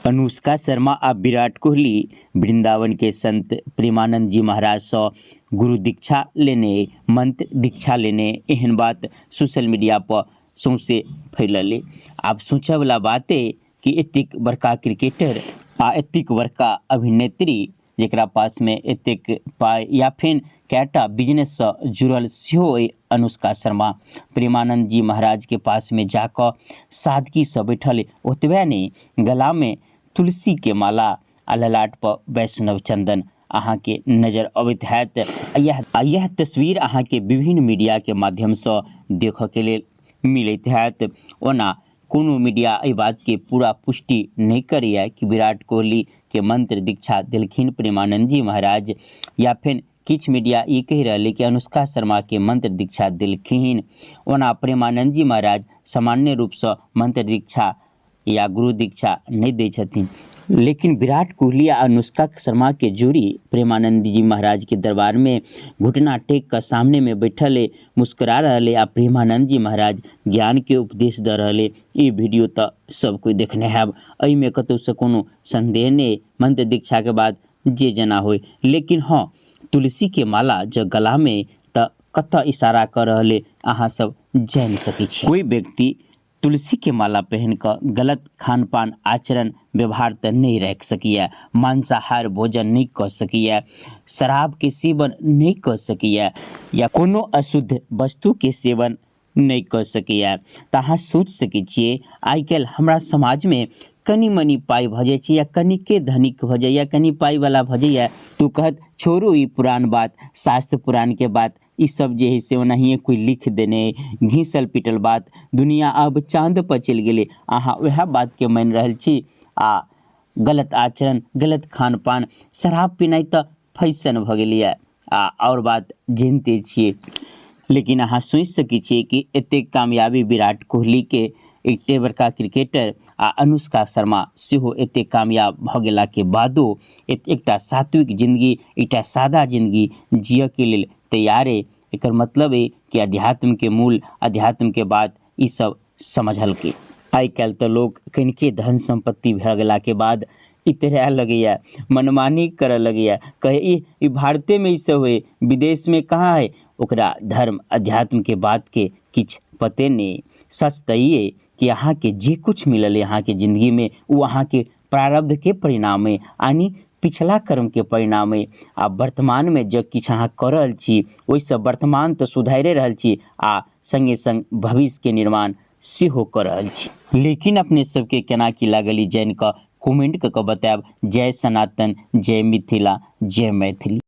अनुष्का शर्मा आ विराट कोहली वृंदावन के संत प्रेमानंद जी महाराज से गुरु दीक्षा लेने मंत्र दीक्षा लेने एहन बात सोशल मीडिया पर सौंसे फैलल। आब सोचय वाला बात है कि एतेक बड़का क्रिकेटर आ एतेक बड़का अभिनेत्री जकरा पास में एतेक पाई या फिर कैटा बिजनेस से जुड़ल सेहो अनुष्का शर्मा प्रेमानंद जी महाराज के पास में जाकर सादगी से बैठल। ओतबे नहीं, गला में तुलसी के माला आ ललाट पर वैष्णव चंदन अहाँ के नजर अबैत हैत। यह तस्वीर अहाँ के विभिन्न मीडिया के माध्यम से देखे के लिए मिलत हैत। ओना कोनो मीडिया एहि बात के पूरा पुष्टि नहीं करैया कि विराट कोहली के मंत्र दीक्षा दिलखिन प्रेमानंद जी महाराज, या फिर किछ मीडिया ये कह रहे कि अनुष्का शर्मा के मंत्र दीक्षा दिलखिन। ओना प्रेमानंद जी महाराज सामान्य रूप से मंत्र दीक्षा या गुरु दीक्षा नहीं दै छथिन, लेकिन विराट कोहली आ अनुष्का शर्मा के जोड़ी प्रेमानंद जी महाराज के दरबार में घुटना टेक कर सामने में बैठल मुस्कुरा रहे आ प्रेमानंद जी महाराज ज्ञान के उपदेश दे रहे। ये वीडियो तो सब कोई देखने हैब, में कतौ से कोनो संदेह नहीं। मंत्र दीक्षा के बाद जे जना हो, लेकिन हाँ, तुलसी के माला जो गला में तो कत इशारा कर रहे अहाँ सब जान सकै छी। कोई व्यक्ति तुलसी के माला पहन कर गलत खान पान आचरण व्यवहार तो नहीं रख सकिए, मांसाहार भोजन नहीं कर सकिए, शराब के सेवन नहीं कर सकिए या कोनो अशुद्ध वस्तु के सेवन नहीं कर सकिए। तो अहाँ सोच सकै छियै आइ काल्हि हमरा समाज में कनी मनी पाई भ जाय छै या कनिके धनिक भ जाय या कनी पाई वाला भ जाय तो कहत छोड़ो ई पुरान बात, शास्त्र पुराण के बात ई सब जे है से ओनाहिए कोई लिख देने घीसल पिटल बात, दुनिया अब चांद पर चल गेले, अहाँ वह बात के मान रहल छी। आ गलत आचरण, गलत खान पान, शराब पीनाइ तो फैशन भ गेलिए आ और बात जानते छियै। लेकिन अहाँ सोच सकै छियै कि एतेक कामयाबी विराट कोहली के एकटे बड़का क्रिकेटर आ अनुष्का शर्मा सेहो एतेक कामयाब भ गेला के बादो एकटा सात्विक जिंदगी, एकटा सादा जिंदगी जिय के लेल तैयार है। एकर मतलब है कि अध्यात्म के मूल, अध्यात्म के बात ई सब समझल के। आइ काल्हि तो लोग कनिके धन संपत्ति भ गेला के बाद इतरा लगैया, मनमानी करे लगैया, कहे ई भारते में ई सब हुए, विदेश में कहाँ है। ओकरा धर्म अध्यात्म के बात के किछ पते नहीं। सच तो ये कि अहाँ के जे कुछ मिलल है अहाँ के जिंदगी में वो अहाँ के प्रारब्ध के परिणाम है, यानी पिछला कर्म के परिणाम है। आ वर्तमान में जब किछ अहाँ कर रहल छी ओइसे वर्तमान तो सुधारे रहल छी आ संगे संग भविष्य के निर्माण सेहो कर रहल छी। लेकिन अपने सबके केना की लागल ई जान कऽ कमेंट कऽ बतायब। जय सनातन, जय मिथिला, जय मैथिली।